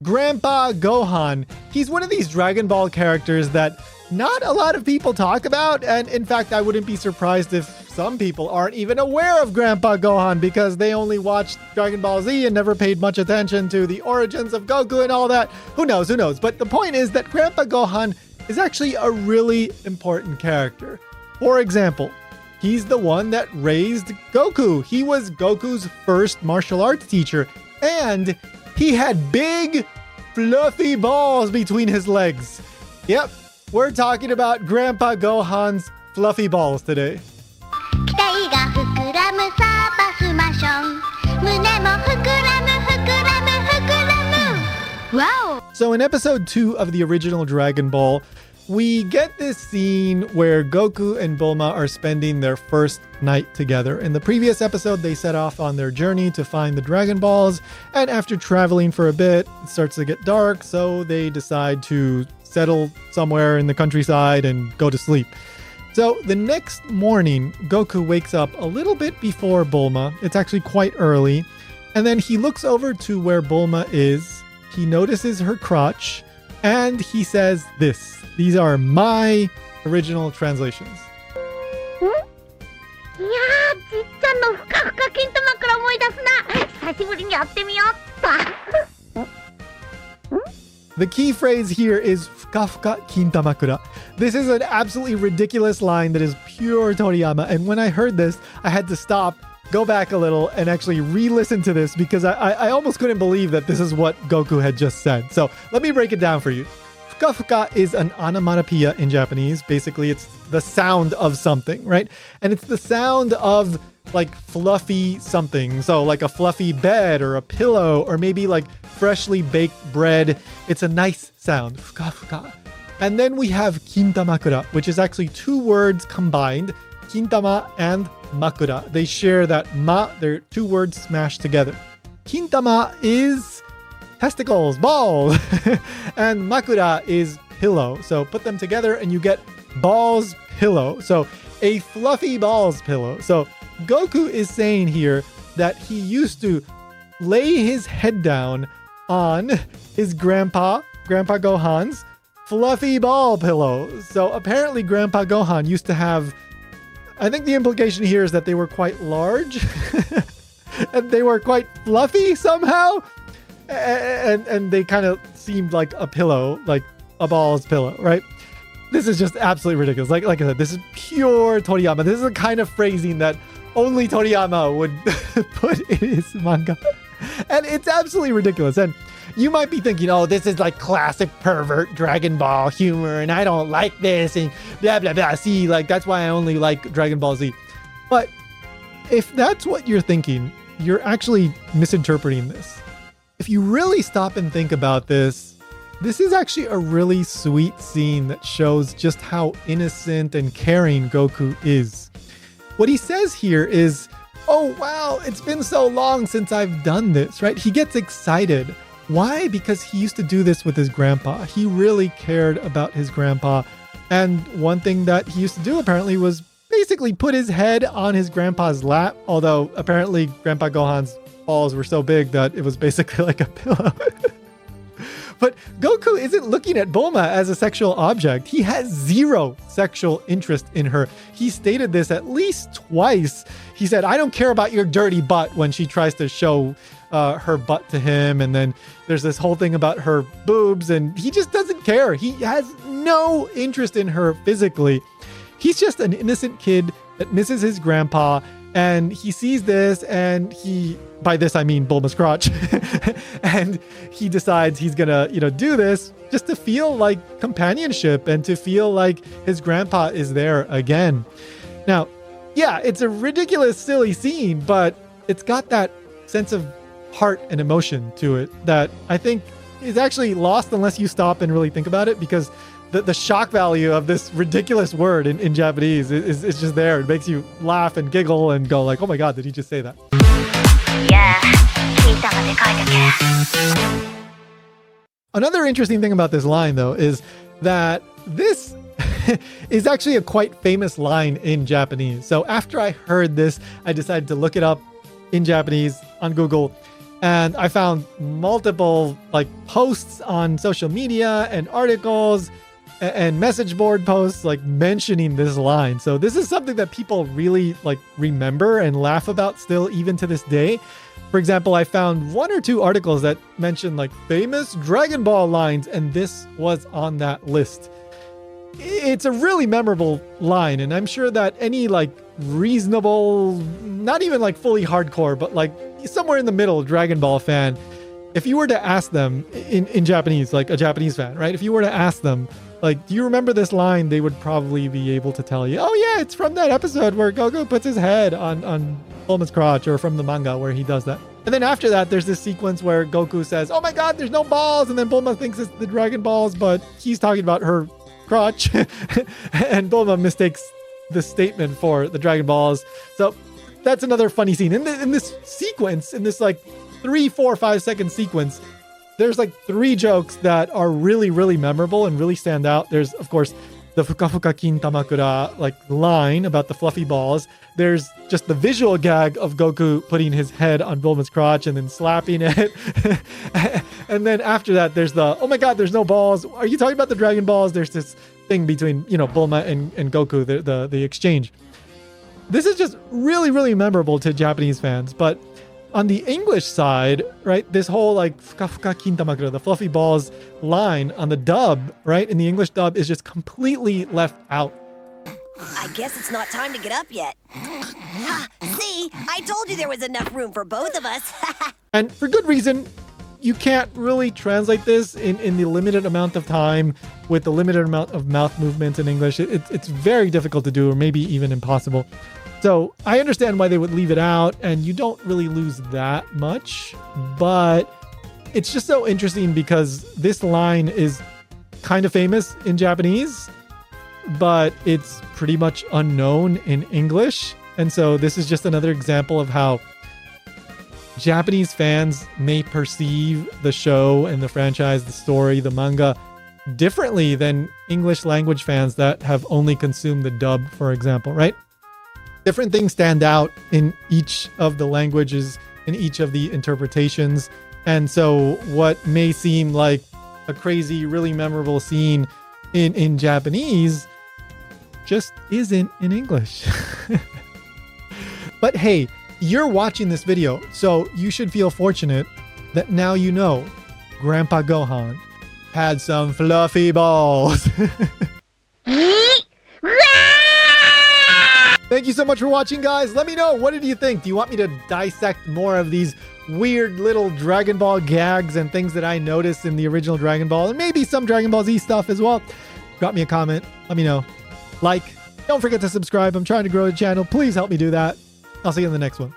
Grandpa Gohan. He's one of these Dragon Ball characters that not a lot of people talk about. And in fact, I wouldn't be surprised if some people aren't even aware of Grandpa Gohan because they only watched Dragon Ball Z and never paid much attention to the origins of Goku and all that. Who knows? But the point is that Grandpa Gohan is actually a really important character. For example, he's the one that raised Goku. He was Goku's first martial arts teacher, and he had big, fluffy balls between his legs. Yep, we're talking about Grandpa Gohan's fluffy balls today. Wow! So in episode 2 of the original Dragon Ball, we get this scene where Goku and Bulma are spending their first night together. In the previous episode, they set off on their journey to find the Dragon Balls, and after traveling for a bit, it starts to get dark, so they decide to settle somewhere in the countryside and go to sleep. So the next morning, Goku wakes up a little bit before Bulma. It's actually quite early. And then he looks over to where Bulma is. He notices her crotch, and he says this. These are my original translations. いやー、ちっちゃんのふかふかキンタマクラ思い出すな。久しぶりにやってみようっと。The key phrase here is fukafukakintamakura. This is an absolutely ridiculous line that is pure Toriyama. And when I heard this, I had to stop, go back a little, and actually re-listen to this because I almost couldn't believe that this is what Goku had just said. So let me break it down for you. Fukafuka is an onomatopoeia in Japanese. Basically, it's the sound of something, right? And it's the sound of like fluffy something. So like a fluffy bed or a pillow or maybe like freshly baked bread. It's a nice sound, fukafuka. And then we have kintamakura, which is actually two words combined, kintama and makura. They share that ma, they're two words smashed together. Kintama is testicles, balls, and makura is pillow. So put them together and you get balls pillow. So a fluffy balls pillow. So Goku is saying here that he used to lay his head down on his Grandpa Gohan's fluffy ball pillow. So apparently Grandpa Gohan used to have, I think the implication here is that they were quite large and they were quite fluffy somehow. And they kind of seemed like a pillow, like a ball's pillow, right? This is just absolutely ridiculous. Like I said, this is pure Toriyama. This is the kind of phrasing that only Toriyama would put in his manga. And it's absolutely ridiculous. And you might be thinking, oh, this is like classic pervert Dragon Ball humor, and I don't like this, and blah, blah, blah. See, like, that's why I only like Dragon Ball Z. But if that's what you're thinking, you're actually misinterpreting this. If you really stop and think about this, this is actually a really sweet scene that shows just how innocent and caring Goku is. What he says here is, oh, wow, it's been so long since I've done this, right? He gets excited. Why? Because he used to do this with his grandpa. He really cared about his grandpa. And one thing that he used to do apparently was basically put his head on his grandpa's lap. Although apparently Grandpa Gohan's balls were so big that it was basically like a pillow. But Goku isn't looking at Bulma as a sexual object. He has zero sexual interest in her. He stated this at least twice. He said, I don't care about your dirty butt, when she tries to show her butt to him. And then there's this whole thing about her boobs, and he just doesn't care. He has no interest in her physically. He's just an innocent kid that misses his grandpa. And he sees this, and by this I mean Bulma's crotch, and he decides he's gonna, do this just to feel like companionship and to feel like his grandpa is there again. Now, yeah, it's a ridiculous, silly scene, but it's got that sense of heart and emotion to it that I think is actually lost unless you stop and really think about it, because the shock value of this ridiculous word in Japanese is just there. It makes you laugh and giggle and go like, oh my God, did he just say that? Yeah. Another interesting thing about this line, though, is that this is actually a quite famous line in Japanese. So after I heard this, I decided to look it up in Japanese on Google. And I found multiple like posts on social media and articles and message board posts like mentioning this line. So this is something that people really like remember and laugh about still even to this day. For example, I found 1 or 2 articles that mentioned like famous Dragon Ball lines, and this was on that list. It's a really memorable line, and I'm sure that any like reasonable, not even like fully hardcore, but like somewhere in the middle Dragon Ball fan, if you were to ask them in Japanese, like a Japanese fan, right? If you were to ask them, like, do you remember this line? They would probably be able to tell you, oh yeah, it's from that episode where Goku puts his head on Bulma's crotch, or from the manga where he does that. And then after that, there's this sequence where Goku says, oh my God, there's no balls. And then Bulma thinks it's the Dragon Balls, but he's talking about her crotch. And Bulma mistakes the statement for the Dragon Balls. So that's another funny scene. In this sequence, in this like 3, 4, 5 second sequence, there's like 3 jokes that are really, really memorable and really stand out. There's, of course, the fukafukakintamakura like line about the fluffy balls. There's just the visual gag of Goku putting his head on Bulma's crotch and then slapping it. And then after that, there's the, oh my God, there's no balls. Are you talking about the Dragon Balls? There's this thing between, you know, Bulma and Goku, the exchange. This is just really, really memorable to Japanese fans. But on the English side, right, this whole like fukafukakintamakura, the fluffy balls line on the dub, right, in the English dub is just completely left out. I guess it's not time to get up yet. See, I told you there was enough room for both of us. And for good reason. You can't really translate this in the limited amount of time with the limited amount of mouth movements in English. It's very difficult to do, or maybe even impossible. So I understand why they would leave it out, and you don't really lose that much, but it's just so interesting because this line is kind of famous in Japanese, but it's pretty much unknown in English. And so this is just another example of how Japanese fans may perceive the show and the franchise, the story, the manga differently than English language fans that have only consumed the dub, for example, right? Different things stand out in each of the languages, in each of the interpretations. And so what may seem like a crazy, really memorable scene in Japanese just isn't in English. But hey, you're watching this video, so you should feel fortunate that now you know Grandpa Gohan had some fluffy balls. Thank you so much for watching, guys. Let me know, what did you think? Do you want me to dissect more of these weird little Dragon Ball gags and things that I noticed in the original Dragon Ball, and maybe some Dragon Ball Z stuff as well? Drop me a comment. Let me know. Like, don't forget to subscribe. I'm trying to grow the channel. Please help me do that. I'll see you in the next one.